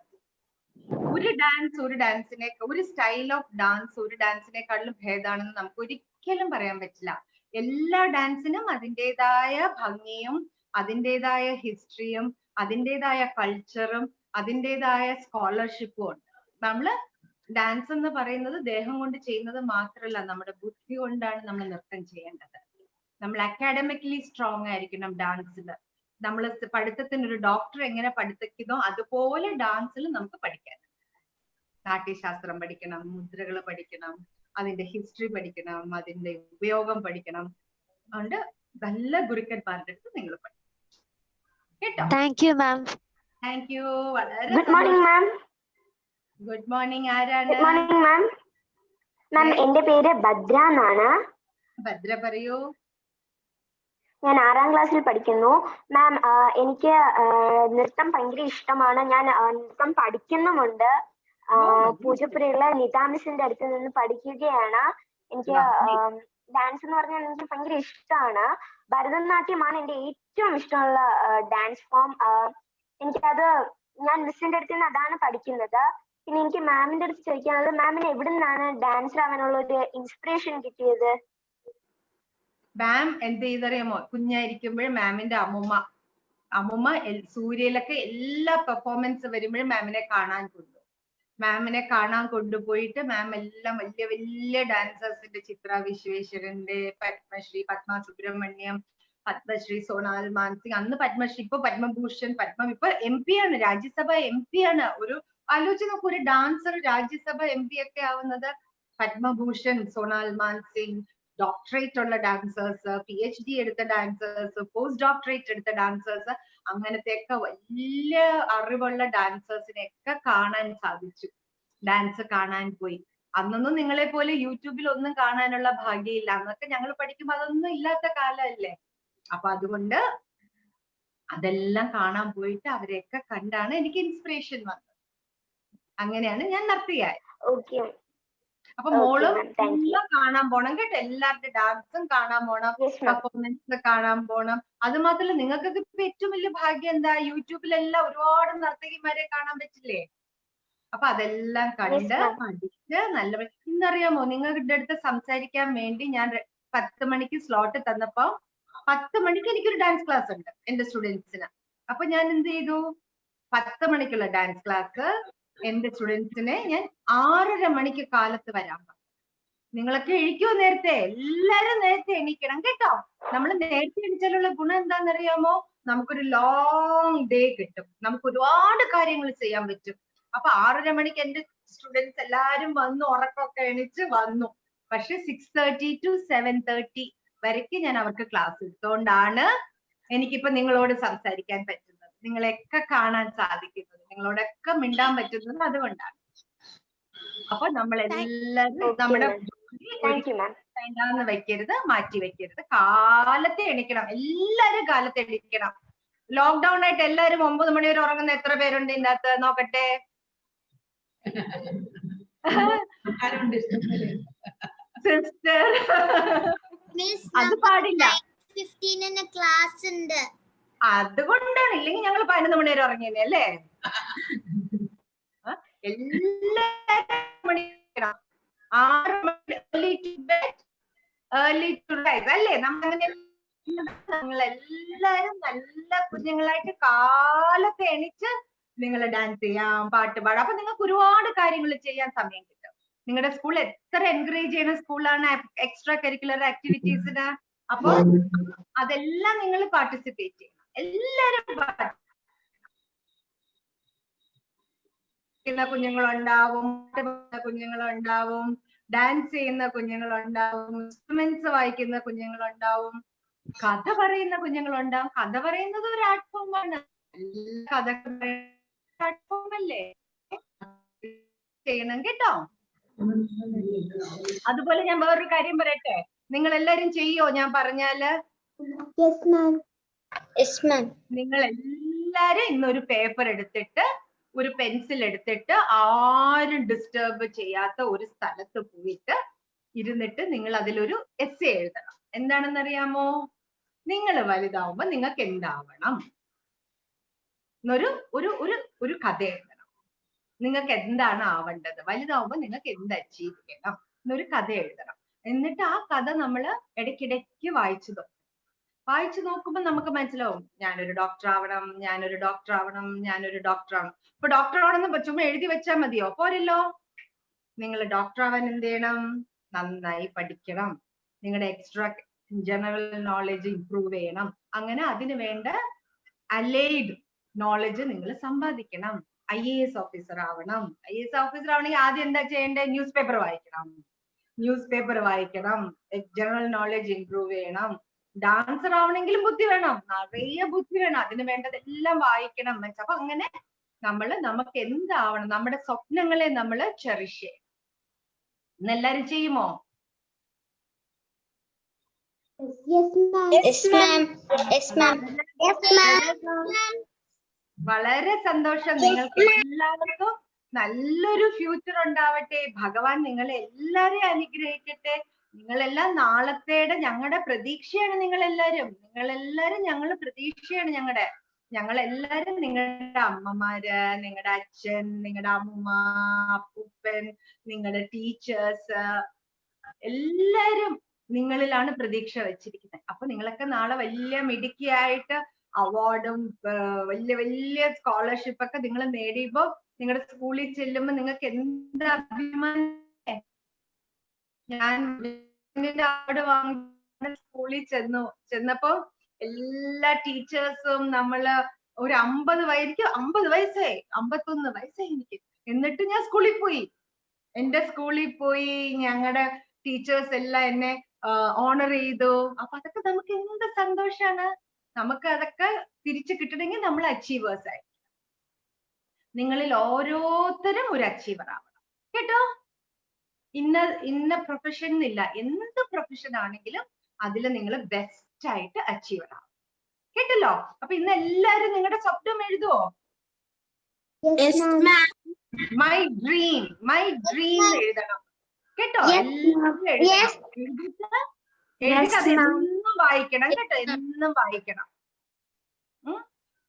ഒരു സ്റ്റൈൽ ഓഫ് ഡാൻസ് ഒരു ഡാൻസിനെക്കാളും ഭേദമാണെന്ന് നമുക്ക് ഒരിക്കലും പറയാൻ പറ്റില്ല. എല്ലാ ഡാൻസിനും അതിൻ്റെതായ ഭംഗിയും അതിൻ്റെതായ ഹിസ്റ്ററിയും അതിൻ്റെതായ കൾച്ചറും അതിൻ്റെതായ സ്കോളർഷിപ്പും ഉണ്ട്. നമ്മള് ഡാൻസ് എന്ന് പറയുന്നത് ദേഹം കൊണ്ട് ചെയ്യുന്നത് മാത്രമല്ല, നമ്മുടെ ബുദ്ധി കൊണ്ടാണ് നമ്മൾ നൃത്തം ചെയ്യേണ്ടത്. നമ്മൾ അക്കാഡമിക്കലി സ്ട്രോങ് ആയിരിക്കണം ഡാൻസിൽ. നമ്മൾ പഠിത്തത്തിന് ഒരു ഡോക്ടർ എങ്ങനെ പഠിപ്പിക്കുന്നോ അതുപോലെ ഡാൻസിൽ നമുക്ക് പഠിക്കാൻ. നാട്യശാസ്ത്രം പഠിക്കണം, മുദ്രകൾ പഠിക്കണം, അതിന്റെ ഹിസ്റ്ററി പഠിക്കണം, അതിന്റെ ഉപയോഗം പഠിക്കണം. അതുകൊണ്ട് നല്ല ഗുരുക്കന്മാരുടെ അടുത്ത് നിങ്ങൾ പഠിക്കണം കേട്ടോ. Thank you ma'am. Thank you. വളരെ good morning ma'am. Good morning. ആരാണ്? Good morning ma'am. മാം, എന്റെ പേര് ഭദ്ര എന്നാണ്. ഭദ്ര പറയൂ. ഞാൻ 6ാം ക്ലാസ്സിൽ പഠിക്കുന്നു. മാം, എനിക്ക് നൃത്തം ഭയങ്കര ഇഷ്ടമാണ്. ഞാൻ നൃത്തം പഠിക്കുന്നുമുണ്ട്. പൂജപ്പുരയുള്ള നിതാ മിസ്സിന്റെ അടുത്ത് നിന്ന് പഠിക്കുകയാണ്. എനിക്ക് ഡാൻസ് എന്ന് പറഞ്ഞാൽ എനിക്ക് ഭയങ്കര ഇഷ്ടമാണ്. ഭരതനാട്യമാണ് എന്റെ ഏറ്റവും ഇഷ്ടമുള്ള ഡാൻസ് ഫോം. എനിക്കത് ഞാൻ മിസ്സിന്റെ അടുത്ത് നിന്ന് അതാണ് പഠിക്കുന്നത്. പിന്നെ എനിക്ക് മാമിന്റെ അടുത്ത് ചോദിക്കാനുള്ളത്, മാമിന് എവിടെ നിന്നാണ് ഡാൻസർ ആവാനുള്ള ഒരു ഇൻസ്പിറേഷൻ കിട്ടിയത്? മാം എന്ത് ചെയ്തറിയാമോ? കുഞ്ഞായിരിക്കുമ്പോഴേ മാമിന്റെ അമ്മൂമ്മ അമ്മുമ്മ സൂര്യയിലൊക്കെ എല്ലാ പെർഫോമൻസ് വരുമ്പോഴും മാമിനെ കാണാൻ കൊണ്ടുപോയിട്ട് മാം എല്ലാം വലിയ വലിയ ഡാൻസേഴ്സിന്റെ ചിത്ര വിശ്വേശ്വരന്റെ, പത്മശ്രീ പത്മ സുബ്രഹ്മണ്യം, പത്മശ്രീ സോണാൽ മാൻസിംഗ്, അന്ന് പത്മശ്രീ, ഇപ്പൊ പത്മഭൂഷൺ, ഇപ്പൊ MP ആണ്, രാജ്യസഭ MP ആണ്. ഒരു ആലോചിച്ച് നോക്കൂ, ഒരു ഡാൻസർ രാജ്യസഭ MP ഒക്കെ ആവുന്നത്. പത്മഭൂഷൺ, സോണാൽ മാൻസിംഗ്, ഡോക്ടറേറ്റ് ഉള്ള ഡാൻസേഴ്സ്, PhD എടുത്ത ഡാൻസേഴ്സ്, പോസ്റ്റ് ഡോക്ടറേറ്റ് എടുത്ത ഡാൻസേഴ്സ്, അങ്ങനത്തെയൊക്കെ വലിയ അറിവുള്ള ഡാൻസേഴ്സിനെയൊക്കെ കാണാൻ സാധിച്ചു. ഡാൻസ് കാണാൻ പോയി. അന്നൊന്നും നിങ്ങളെ പോലെ യൂട്യൂബിൽ ഒന്നും കാണാനുള്ള ഭാഗ്യമില്ല. അന്നൊക്കെ ഞങ്ങൾ പഠിക്കുമ്പോൾ അതൊന്നും ഇല്ലാത്ത കാലമല്ലേ. അപ്പൊ അതുകൊണ്ട് അതെല്ലാം കാണാൻ പോയിട്ട് അവരെയൊക്കെ കണ്ടാണ് എനിക്ക് ഇൻസ്പിറേഷൻ വന്നത്. അങ്ങനെയാണ് ഞാൻ നർത്തകിയായത്. അപ്പൊ മോളും എല്ലാം കാണാൻ പോണം കേട്ടോ. എല്ലാവരുടെ ഡാൻസും കാണാൻ പോണം, പെർഫോമൻസ് കാണാൻ പോണം. അത് മാത്രമല്ല, നിങ്ങൾക്കൊക്കെ ഇപ്പൊ ഏറ്റവും വലിയ ഭാഗ്യം എന്താ, യൂട്യൂബിലെല്ലാം ഒരുപാട് നർത്തകിമാരെ കാണാൻ പറ്റില്ലേ. അപ്പൊ അതെല്ലാം കണ്ട് പഠിച്ച് നല്ല. ഇന്നറിയാമോ, നിങ്ങളുടെ അടുത്ത് സംസാരിക്കാൻ വേണ്ടി ഞാൻ 10 മണിക്ക് സ്ലോട്ട് തന്നപ്പോ 10 മണിക്ക് എനിക്കൊരു ഡാൻസ് ക്ലാസ് ഉണ്ട് എന്റെ സ്റ്റുഡൻസിന്. അപ്പൊ ഞാൻ എന്ത് ചെയ്തു, 10 മണിക്കുള്ള ഡാൻസ് ക്ലാസ് എന്റെ സ്റ്റുഡൻസിനെ ഞാൻ 6:30 മണിക്ക് കാലത്ത് വരാൻ പറഞ്ഞു. നിങ്ങളൊക്കെ എണീക്കുമോ നേരത്തെ? എല്ലാരും നേരത്തെ എണീക്കണം കേട്ടോ. നമ്മൾ നേരത്തെ എണീച്ചാലുള്ള ഗുണം എന്താണെന്നറിയാമോ, നമുക്കൊരു ലോങ് ഡേ കിട്ടും, നമുക്ക് ഒരുപാട് കാര്യങ്ങൾ ചെയ്യാൻ പറ്റും. അപ്പൊ 6:30 മണിക്ക് എന്റെ സ്റ്റുഡൻസ് എല്ലാരും വന്നു, ഉറക്കമൊക്കെ എണീച്ച് വന്നു. പക്ഷെ 6:30 to 7:30 വരയ്ക്ക് ഞാൻ അവർക്ക് ക്ലാസ് എടുത്തുകൊണ്ടാണ് എനിക്കിപ്പോ നിങ്ങളോട് സംസാരിക്കാൻ പറ്റുന്നത്, നിങ്ങളെയൊക്കെ കാണാൻ സാധിക്കുന്നത്, നിങ്ങളോടൊക്കെ മിണ്ടാൻ പറ്റുന്നത് അതുകൊണ്ടാണ്. അപ്പൊ നമ്മളെല്ലാരും നമ്മുടെ വേണ്ടാന്ന് വെക്കരുത്, മാറ്റി വെക്കരുത്. കാലത്തെ എണീക്കണം, എല്ലാരും കാലത്തെ എണീക്കണം. ലോക്ക്ഡൌൺ ആയിട്ട് എല്ലാരും 9 മണി വരെ ഉറങ്ങുന്ന എത്ര പേരുണ്ട് ഇതിനകത്ത്? നോക്കട്ടെ. സിസ്റ്റർ, അത് പാടില്ല. ക്ലാസ് ഉണ്ട്, അതുകൊണ്ടാണ്. ഇല്ലെങ്കിൽ ഞങ്ങൾ 11 മണി വരെ ഉറങ്ങിയല്ലേ അല്ലേ? എല്ലാരും 6 മണി early to bed, early to rise അല്ലേ? നമ്മളെല്ലാരും നല്ല കുഞ്ഞുങ്ങളായിട്ട് കാലത്ത് എണീച്ച് നിങ്ങൾ ഡാൻസ് ചെയ്യാം, പാട്ട് പാടാം. അപ്പൊ നിങ്ങൾക്ക് ഒരുപാട് കാര്യങ്ങൾ ചെയ്യാൻ സമയം കിട്ടും. നിങ്ങളുടെ സ്കൂൾ എത്ര എൻകറേജ് ചെയ്യുന്ന സ്കൂളാണ് എക്സ്ട്രാ കരിക്കുലർ ആക്ടിവിറ്റീസിന്. അപ്പൊ അതെല്ലാം നിങ്ങൾ പാർട്ടിസിപ്പേറ്റ് ചെയ്യണം. എല്ലാരും കുഞ്ഞുങ്ങളുണ്ടാവും, കുഞ്ഞുങ്ങളുണ്ടാവും, ഡാൻസ് ചെയ്യുന്ന കുഞ്ഞുങ്ങളുണ്ടാവും, ഇൻസ്ട്രുമെന്റ്സ് വായിക്കുന്ന കുഞ്ഞുങ്ങളുണ്ടാവും, കഥ പറയുന്ന കുഞ്ഞുങ്ങളുണ്ടാവും. കഥ പറയുന്നത് ഒരു ആർട്ട് ഫോമാണ്. കഥ ആർട്ട് ഫോം അല്ലേ? ചെയ്യണം കേട്ടോ. അതുപോലെ ഞാൻ വേറൊരു കാര്യം പറയട്ടെ, നിങ്ങൾ എല്ലാരും ചെയ്യോ ഞാൻ പറഞ്ഞാല്? നിങ്ങൾ എല്ലാരും ഇന്നൊരു പേപ്പർ എടുത്തിട്ട്, ഒരു പെൻസിൽ എടുത്തിട്ട്, ആരും ഡിസ്റ്റർബ് ചെയ്യാത്ത ഒരു സ്ഥലത്ത് പോയിട്ട് ഇരുന്നിട്ട് നിങ്ങൾ അതിലൊരു എസ്സേ എഴുതണം. എന്താണെന്നറിയാമോ? നിങ്ങൾ വലുതാവുമ്പോ നിങ്ങൾക്ക് എന്താവണം എന്നൊരു ഒരു കഥ എഴുതണം. നിങ്ങൾക്ക് എന്താണ് ആവേണ്ടത്, വലുതാവുമ്പോ നിങ്ങൾക്ക് എന്ത് അച്ചീവ് ചെയ്യണം എന്നൊരു കഥ എഴുതണം. എന്നിട്ട് ആ കഥ നമ്മൾ ഇടയ്ക്കിടയ്ക്ക് വായിച്ചു നോക്കുമ്പോൾ നമുക്ക് മനസ്സിലാവും, ഞാനൊരു ഡോക്ടർ ആവണം, ഞാനൊരു ഡോക്ടർ ആവണം, ഞാനൊരു ഡോക്ടർ ആവണം. ഇപ്പൊ ഡോക്ടർ ആവണമെന്ന് ചുമ്മാ എഴുതി വെച്ചാൽ മതിയോ? പോരല്ലോ. നിങ്ങൾ ഡോക്ടർ ആവാൻ എന്ത് ചെയ്യണം? നന്നായി പഠിക്കണം. നിങ്ങളുടെ എക്സ്ട്രാ ജനറൽ നോളജ് ഇംപ്രൂവ് ചെയ്യണം. അങ്ങനെ അതിന് വേണ്ട അലൈഡ് നോളജ് നിങ്ങൾ സമ്പാദിക്കണം. IAS ഓഫീസർ ആവണം. IAS ഓഫീസർ ആവണമെങ്കിൽ ആദ്യം എന്താ ചെയ്യേണ്ടത്? ന്യൂസ് പേപ്പർ വായിക്കണം, ജനറൽ നോളജ് ഇംപ്രൂവ് ചെയ്യണം. ഡാൻസർ ആവണമെങ്കിലും ബുദ്ധി വേണം, നിറയെ ബുദ്ധി വേണം. അതിന് വേണ്ടതെല്ലാം വായിക്കണം. അപ്പൊ അങ്ങനെ നമുക്ക് എന്താവണം, നമ്മുടെ സ്വപ്നങ്ങളെ നമ്മൾ ചെറിഷ് ചെയ്യണം. ഇന്നെല്ലാരും ചെയ്യുമോ? വളരെ സന്തോഷം. നിങ്ങൾക്ക് എല്ലാവർക്കും നല്ലൊരു ഫ്യൂച്ചർ ഉണ്ടാവട്ടെ. ഭഗവാൻ നിങ്ങളെ എല്ലാരെയും അനുഗ്രഹിക്കട്ടെ. നിങ്ങളെല്ലാം നാളത്തേടെ ഞങ്ങളുടെ പ്രതീക്ഷയാണ്. നിങ്ങളെല്ലാരും ഞങ്ങളുടെ പ്രതീക്ഷയാണ്. ഞങ്ങളെല്ലാരും നിങ്ങളുടെ അമ്മമാര്, നിങ്ങളുടെ അച്ഛൻ, നിങ്ങളുടെ അമ്മ, അപ്പൂപ്പൻ, നിങ്ങളുടെ ടീച്ചേഴ്സ് എല്ലാരും നിങ്ങളിലാണ് പ്രതീക്ഷ വെച്ചിരിക്കുന്നത്. അപ്പൊ നിങ്ങളൊക്കെ നാളെ വലിയ മിടുക്കിയായിട്ട് അവാർഡും വലിയ വലിയ സ്കോളർഷിപ്പ് ഒക്കെ നിങ്ങൾ നേടിയപ്പോ നിങ്ങളുടെ സ്കൂളിൽ ചെല്ലുമ്പോ നിങ്ങൾക്ക് എന്ത് അഭിമാനം. ഞാൻ അവാർഡ് വാങ്ങി സ്കൂളിൽ ചെന്നപ്പോ എല്ലാ ടീച്ചേഴ്സും നമ്മള് ഒരു 50 വയസ്സായി 51 വയസ്സായി എനിക്ക്. എന്നിട്ട് ഞാൻ സ്കൂളിൽ പോയി. എന്റെ സ്കൂളിൽ പോയി ഞങ്ങളുടെ ടീച്ചേഴ്സ് എല്ലാം എന്നെ ഓണർ ചെയ്തു. അപ്പൊ അതൊക്കെ നമുക്ക് എന്ത് സന്തോഷാണ്. നമുക്ക് അതൊക്കെ തിരിച്ചു കിട്ടണമെങ്കിൽ നമ്മൾ അച്ചീവേഴ്സ് ആയി. നിങ്ങളിൽ ഓരോരുത്തരും ഒരു അച്ചീവർ ആവണം കേട്ടോ. ഇന്ന പ്രൊഫഷൻ എന്നില്ല, എന്ത് പ്രൊഫഷൻ ആണെങ്കിലും അതിൽ നിങ്ങൾ ബെസ്റ്റ് ആയിട്ട് അച്ചീവർ ആവും കേട്ടല്ലോ. അപ്പൊ ഇന്ന് എല്ലാരും നിങ്ങളുടെ സ്വപ്നം എഴുതുവോ? മൈ ഡ്രീം എഴുതണം കേട്ടോ. എന്നും വായിക്കണം കേട്ടോ, എന്നും വായിക്കണം.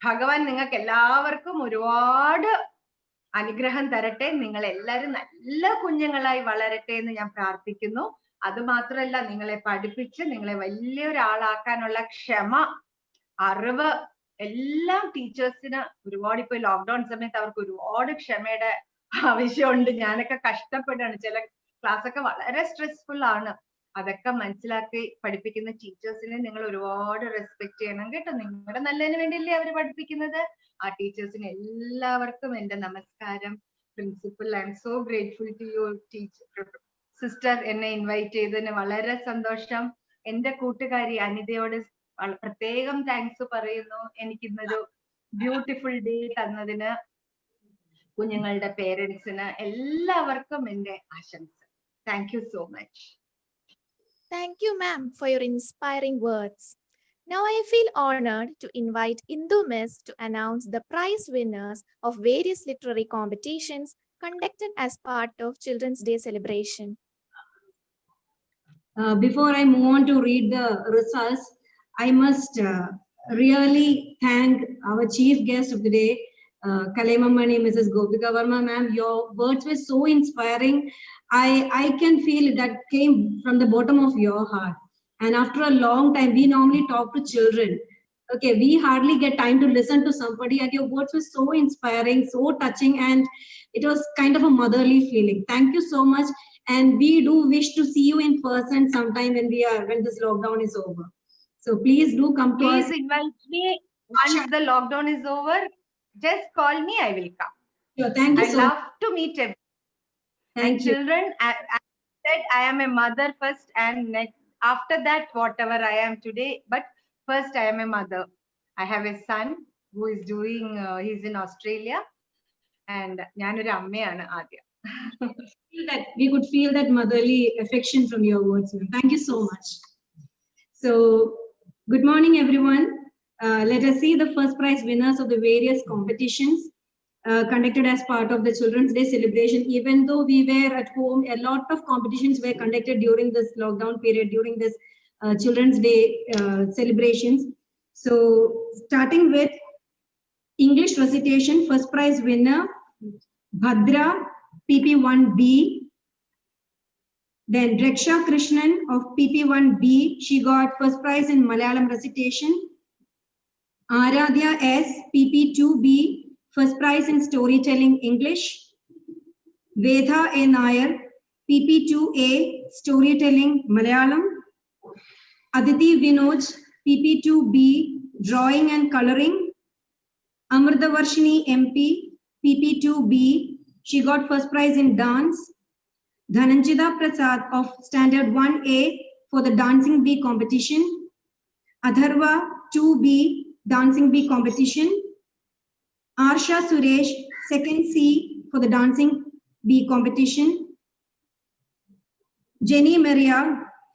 ഭഗവാൻ നിങ്ങൾക്ക് എല്ലാവർക്കും ഒരുപാട് അനുഗ്രഹം തരട്ടെ. നിങ്ങൾ എല്ലാരും നല്ല കുഞ്ഞുങ്ങളായി വളരട്ടെ എന്ന് ഞാൻ പ്രാർത്ഥിക്കുന്നു. അത് മാത്രമല്ല, നിങ്ങളെ പഠിപ്പിച്ച് നിങ്ങളെ വലിയൊരാളാക്കാനുള്ള ക്ഷമ, അറിവ് എല്ലാം ടീച്ചേഴ്സിന് ഒരുപാട്. ഇപ്പൊ ലോക്ക്ഡൌൺ സമയത്ത് അവർക്ക് ഒരുപാട് ക്ഷമയുടെ ആവശ്യമുണ്ട്. ഞാനൊക്കെ കഷ്ടപ്പെടാണ്. ചില ക്ലാസ് ഒക്കെ വളരെ സ്ട്രെസ്ഫുൾ ആണ്. അതൊക്കെ മനസ്സിലാക്കി പഠിപ്പിക്കുന്ന ടീച്ചേഴ്സിനെ നിങ്ങൾ ഒരുപാട് റെസ്പെക്ട് ചെയ്യണം കേട്ടോ. നിങ്ങളുടെ നല്ലതിന് വേണ്ടിയല്ലേ അവർ പഠിപ്പിക്കുന്നത്. ആ ടീച്ചേഴ്സിന് എല്ലാവർക്കും എന്റെ നമസ്കാരം. Principal, I am so grateful to you teacher sister. എന്നെ ഇൻവൈറ്റ് ചെയ്തതിന് വളരെ സന്തോഷം. എന്റെ കൂട്ടുകാരി അനിതയോട് പ്രത്യേകം താങ്ക്സ് പറയുന്നു. എനിക്ക് ഇന്നൊരു ബ്യൂട്ടിഫുൾ ഡേ തന്നതിന്. കുഞ്ഞുങ്ങളുടെ പേരൻസിന് എല്ലാവർക്കും എന്റെ ആശംസ. Thank you so much. Thank you, ma'am, for your inspiring words. Now I feel honored to invite Indu Miss to announce the prize winners of various literary competitions conducted as part of Children's Day celebration. Before I move on to read the results, I must really thank our chief guest of the day, Kalaimamani, Mrs. Gopika Verma, ma'am. Your words were so inspiring. I can feel that came from the bottom of your heart. And after a long time, we normally talk to children. Okay, we hardly get time to listen to somebody, and your words were so inspiring, so touching, and it was kind of a motherly feeling. Thank you so much. And we do wish to see you in person sometime when this lockdown is over. So please do come to us. Please invite me once the lockdown is over. Just call me, I will come. Sure, thank you I so love much. to meet everyone. Thank you. Children, I said I am a mother first, and after that, whatever I am today. But first, I am a mother. I have a son who is doing, he's in Australia, and ഞാനൊരു അമ്മയാണ് ആദ്യം. We could feel that motherly affection from your words. Thank you so much. So, good morning, everyone. Let us see the first prize winners of the various competitions conducted as part of the Children's Day celebration. Even though we were at home, a lot of competitions were conducted during this lockdown period, during this Children's Day celebrations. So, starting with English recitation, first prize winner, Bhadra, PP1B. Then Reksha Krishnan of PP1B, she got first prize in Malayalam recitation. Aradhya S, PP2B, first prize in storytelling English. Vedha A Nair, PP2A, storytelling Malayalam. Aditi Vinod, PP2B, drawing and coloring. Amritavarshini MP, PP2B, she got first prize in dance. Dhananjita Prasad of Standard 1A for the Dancing Bee competition. Adharva 2B, Dancing Bee competition. Arsha Suresh, second C for the Dancing Bee competition. Jenny Maria,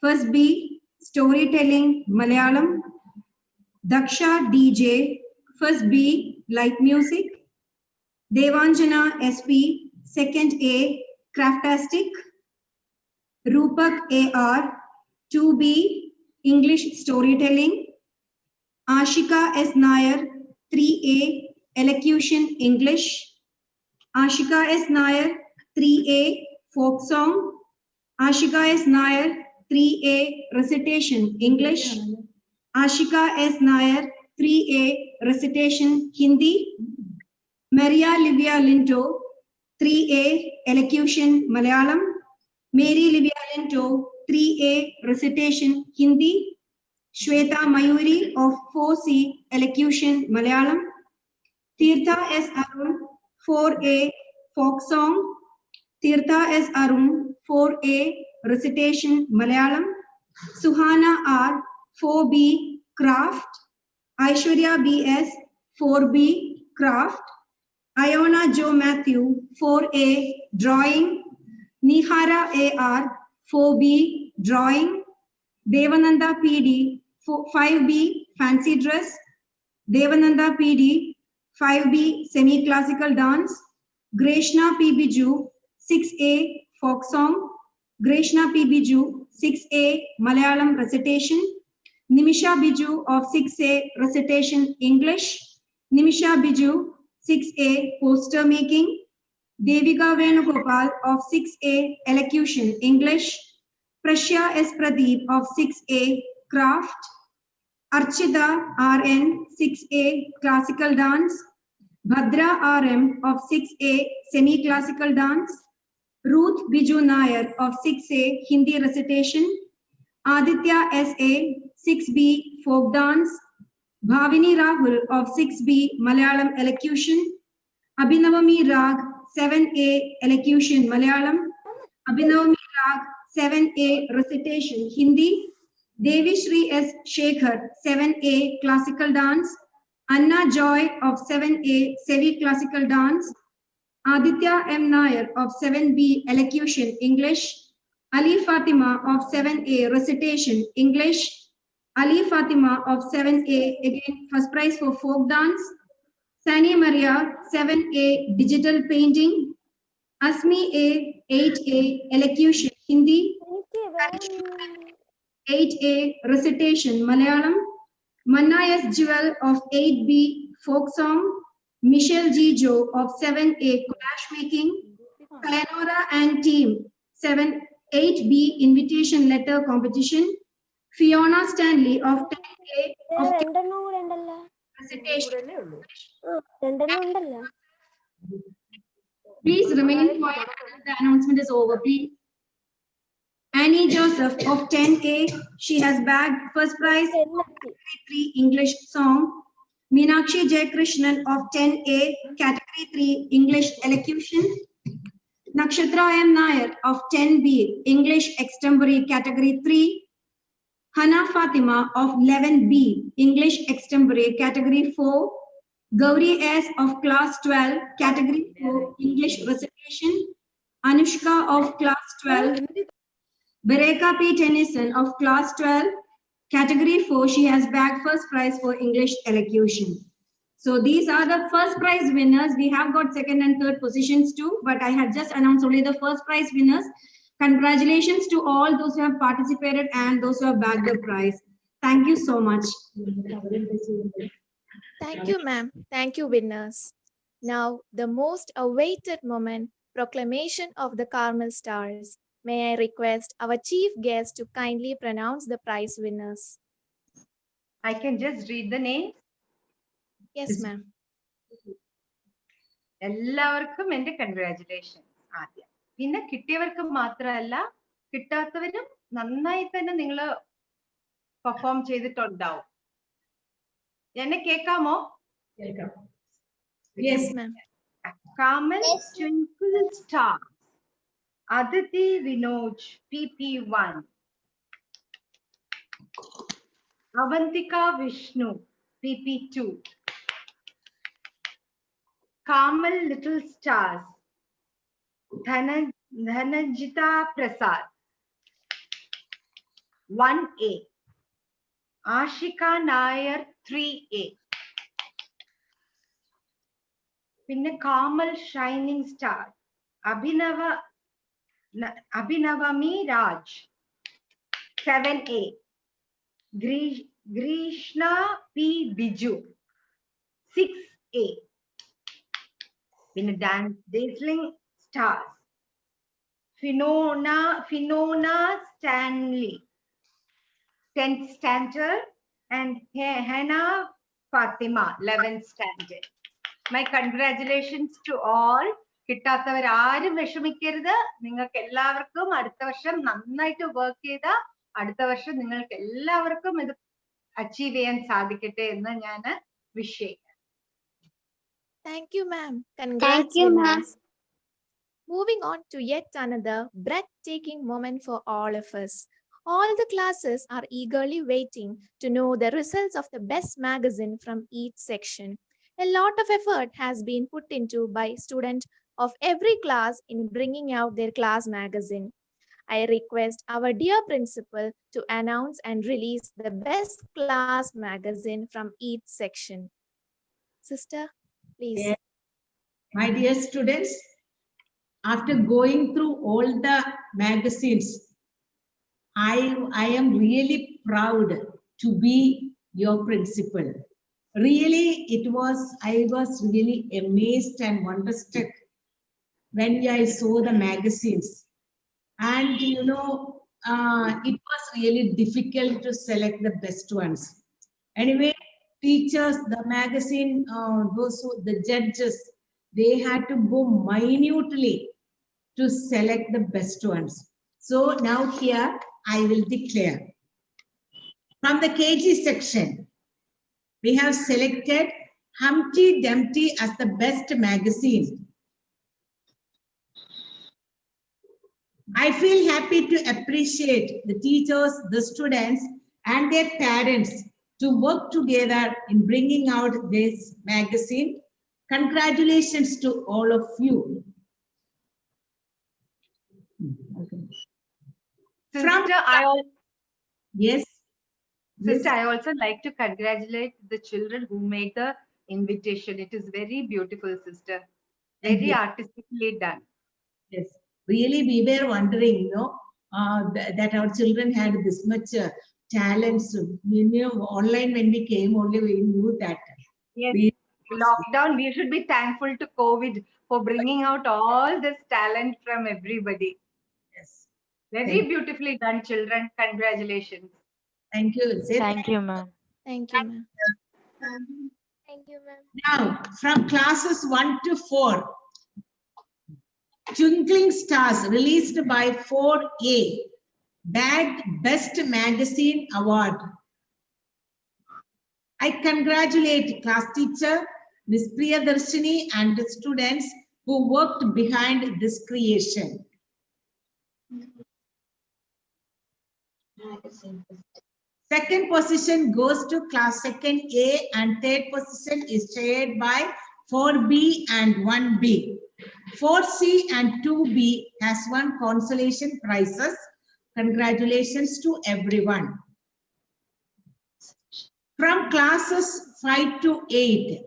first B, storytelling Malayalam. Daksha DJ, first B, light music. Devanjana SP, second A, craftastic. Rupak AR, 2B, English storytelling. Ashika S. Nair, 3A, elocution English. Ashika S. Nair, 3A, folk song. Ashika S. Nair, 3A, recitation English. Ashika S. Nair, 3A recitation Hindi. Maria Livia Linto, 3A elocution Malayalam. Mary Livia Linto, 3A recitation Hindi. Shweta Mayuri of 4C elocution Malayalam. Tirtha S. Arun, 4A folk song. Tirtha S. Arun, 4A recitation Malayalam. Suhana R, 4B craft. Aishwarya B.S., 4B craft. Iona Joe Matthew, 4A drawing. Nihara A.R., 4B drawing. Devananda P.D., 5B fancy dress. Devananda P.D., 5B semi-classical dance. Greshna P. Biju, 6A folk song. Greshna P. Biju, 6A Malayalam recitation. Nimisha Biju of 6A recitation English. Nimisha Biju, 6A poster making. Devika Venugopal of 6A elocution English. Prashya S. Pradeep of 6A craft. Archita RN 6A classical dance. Bhadra RM of 6A semi-classical dance. Ruth Biju Nair of 6A Hindi recitation. Aditya S.A. 6B folk dance. Bhavini Rahul of 6B Malayalam elocution. Abhinavami Rag 7A elocution Malayalam. Abhinavami Rag 7A recitation Hindi. Devi Shri S. Shekhar 7A classical dance. Anna Joy of 7A semi-classical dance. Aditya M. Nair of 7B elocution English. Ali Fatima of 7A recitation English. Ali Fatima of 7A again first prize for folk dance. Sani Maria 7A digital painting. Asmi A 8A elocution Hindi. 8A recitation Malayalam. Manna S. Jewel of 8B folk song. Michelle G. Joe of 7A collage making. Eleonora and team 8B invitation letter competition. Fiona Stanley of 10A of recitation. Please remain quiet until the announcement is over, please. Annie Joseph of 10A, she has bagged first prize category 3 English song. Meenakshi J. Krishnan of 10A, category 3 English elocution. Nakshatra M. Nair of 10B, English extempore category 3. Hana Fatima of 11B, English extempore category 4. Gauri S. of class 12, category 4 English recitation. Anushka of class 12. Bereka P. Tennyson of class 12, category 4, she has bagged first prize for English elocution. So these are the first prize winners. We have got second and third positions too, but I have just announced only the first prize winners. Congratulations to all those who have participated and those who have bagged the prize. Thank you so much. Thank you, ma'am. Thank you, winners. Now, the most awaited moment, proclamation of the Carmel Stars. May I request our chief guest to kindly pronounce the prize winners. I can just read the names. Yes, ma'am. എല്ലാവർക്കും എൻ്റെ congratulations ആദ്യം. പിന്നെ കിട്ടിയവർക്ക് മാത്രമല്ല, കിട്ടാത്തവരും നന്നായി തന്നെ നിങ്ങൾ perform ചെയ്തിട്ടുണ്ടാവും. എന്നെ കേൾക്കാമോ? Yes, ma'am. Carmel Twinkle Star, Aditi Vinoj, PP1. Avantika Vishnu, PP2. Carmel Little Stars, Dhananjita Prasad, 1A. Ashika Nair, 3A. Pinne Carmel Shining Star, Abhinavami Raj, 7A. Grishna P. Biju, 6A. Pinne Dazzling Stars, Finona Stanley, 10th standard, and Hannah Fatima, 11th standard. My congratulations to all. കിട്ടാത്തവർ ആരും വിഷമിക്കരുത്. നിങ്ങൾക്ക് എല്ലാവർക്കും അടുത്ത വർഷം നന്നായിട്ട് work ചെയ്ത അടുത്ത വർഷം നിങ്ങൾക്ക് എല്ലാവർക്കും ഇത് അച്ചീവ് ചെയ്യാൻ സാധിക്കട്ടെ എന്ന് ഞാൻ വിഷ് ചെയ്യാം. Thank you, ma'am. Thank Congrats, you, ma'am. winners. Moving on to yet another breathtaking moment for all of us. All the classes are eagerly waiting to know the results of the best magazine from each section. A lot of effort has been put into by students of every class in bringing out their class magazine. I request our dear principal to announce and release the best class magazine from each section. Sister, please. Yes. My dear students, after going through all the magazines, I am really proud to be your principal. Really, I was really amazed and wonderstruck when I saw the magazines. And it was really difficult to select the best ones. Anyway, teachers, the magazine, the judges, they had to go minutely to select the best ones. So now here I will declare. From the KG section, we have selected Humpty Dumpty as the best magazine. I feel happy to appreciate the teachers, the students, and their parents to work together in bringing out this magazine. Congratulations to all of you. Sister, Yes. Sister, I also like to congratulate the children who made the invitation. It is very beautiful, sister. Very artistically done. Yes. Really, we were wondering, that our children had this much talents. Online when we came, only we knew that. Yes. Lockdown, we should be thankful to COVID for bringing out all this talent from everybody. Yes. Very beautifully done, children. Congratulations. Thank you. Thank you, ma'am. Thank you, ma'am. Thank you, ma'am. Now, from classes 1 to 4, Twinkling Stars, released by 4A, bagged Best Magazine Award. I congratulate class teacher, Ms. Priyadarshini, and the students who worked behind this creation. Second position goes to class 2nd A, and third position is shared by 4B and 1B. 4C and 2B has won consolation prizes. Congratulations to everyone. From classes 5 to 8,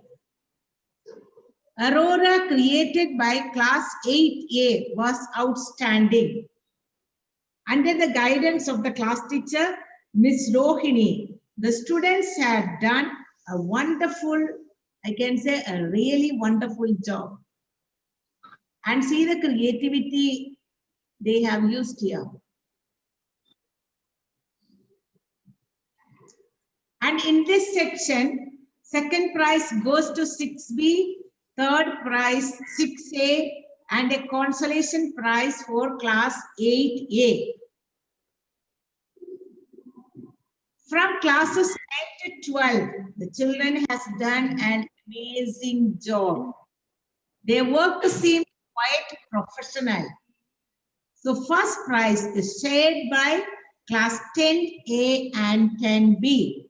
Aurora created by class 8A was outstanding. Under the guidance of the class teacher, Miss Rohini, the students had done a wonderful, I can say a really wonderful job. And see the creativity they have used here. And in this section, second prize goes to 6B, third prize 6A, and a consolation prize for class 8A. From classes 9 to 12, the children has done an amazing job. Their work seemed quite professional. So first prize is shared by class 10A and 10B.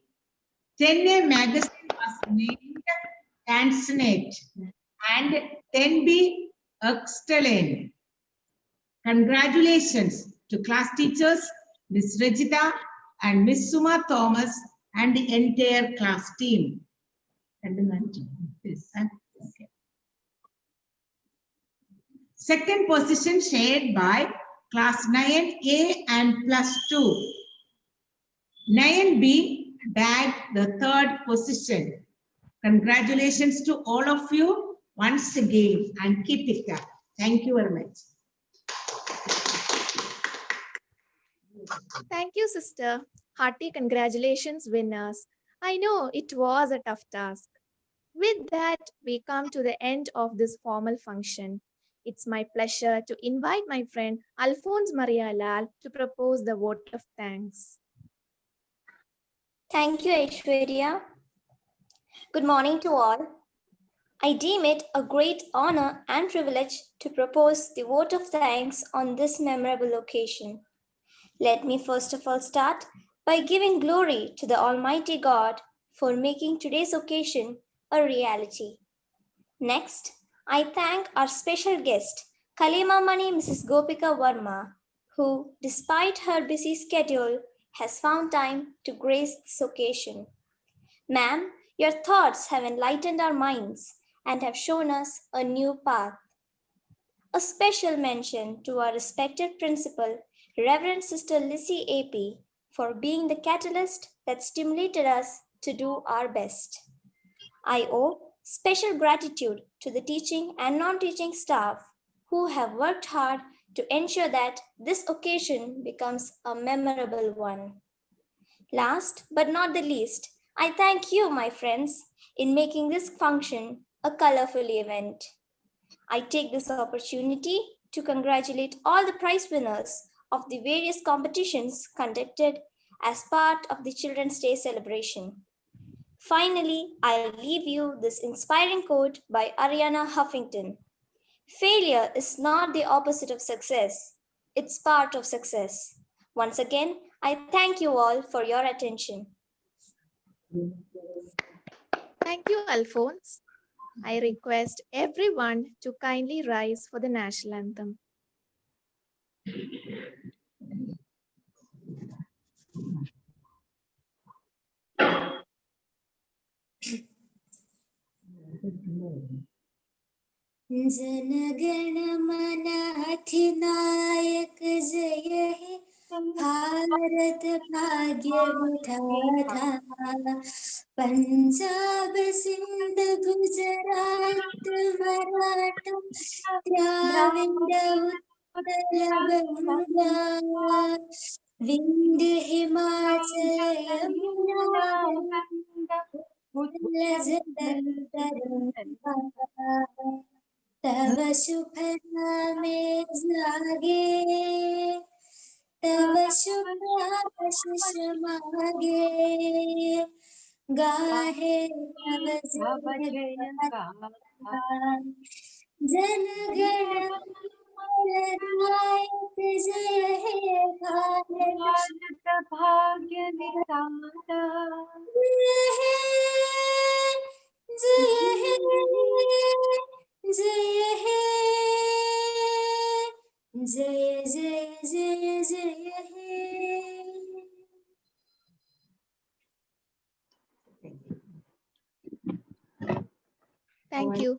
10A magazine was named Tanzanite and 10B Excellent. Congratulations to class teachers, Ms. Regita and Miss Suma Thomas and the entire class team. Second position shared by class 9A and +2. 9B bagged the third position. Congratulations to all of you once again, and keep it up. Thank you very much. Thank you, sister. Hearty congratulations, winners. I know it was a tough task. With that, we come to the end of this formal function. It's my pleasure to invite my friend Alphonse Maria Lal to propose the vote of thanks. Thank you, Aishwarya. Good morning to all. I deem it a great honor and privilege to propose the vote of thanks on this memorable occasion. Let me first of all start by giving glory to the Almighty God for making today's occasion a reality. Next, I thank our special guest, Kalima Mani Mrs. Gopika Verma, who, despite her busy schedule, has found time to grace this occasion. Ma'am, your thoughts have enlightened our minds and have shown us a new path. A special mention to our respected principal, Reverend Sister Lissy AP, for being the catalyst that stimulated us to do our best. I owe special gratitude to the teaching and non-teaching staff who have worked hard to ensure that this occasion becomes a memorable one. Last but not the least, I thank you, my friends, in making this function a colorful event. I take this opportunity to congratulate all the prize winners of the various competitions conducted as part of the Children's Day celebration. Finally, I leave you this inspiring quote by Ariana Huffington. Failure is not the opposite of success. It's part of success. Once again, I thank you all for your attention. Thank you, Alphonse. I request everyone to kindly rise for the national anthem. जनगण मन अधिनायक जय हे भारत भाग्य विधाता पंजाब सिंध गुजरात मराठा द्राविड उत्कल गंगा विंध्य हिमाचल यमुना तव शुभ नामे जागे तव शुभ आशीष मागे गाहे तव जय जन गण नायक जय हे भारत भाग्य विधाता जय हे जय हे जय जय जय जय हे Thank you.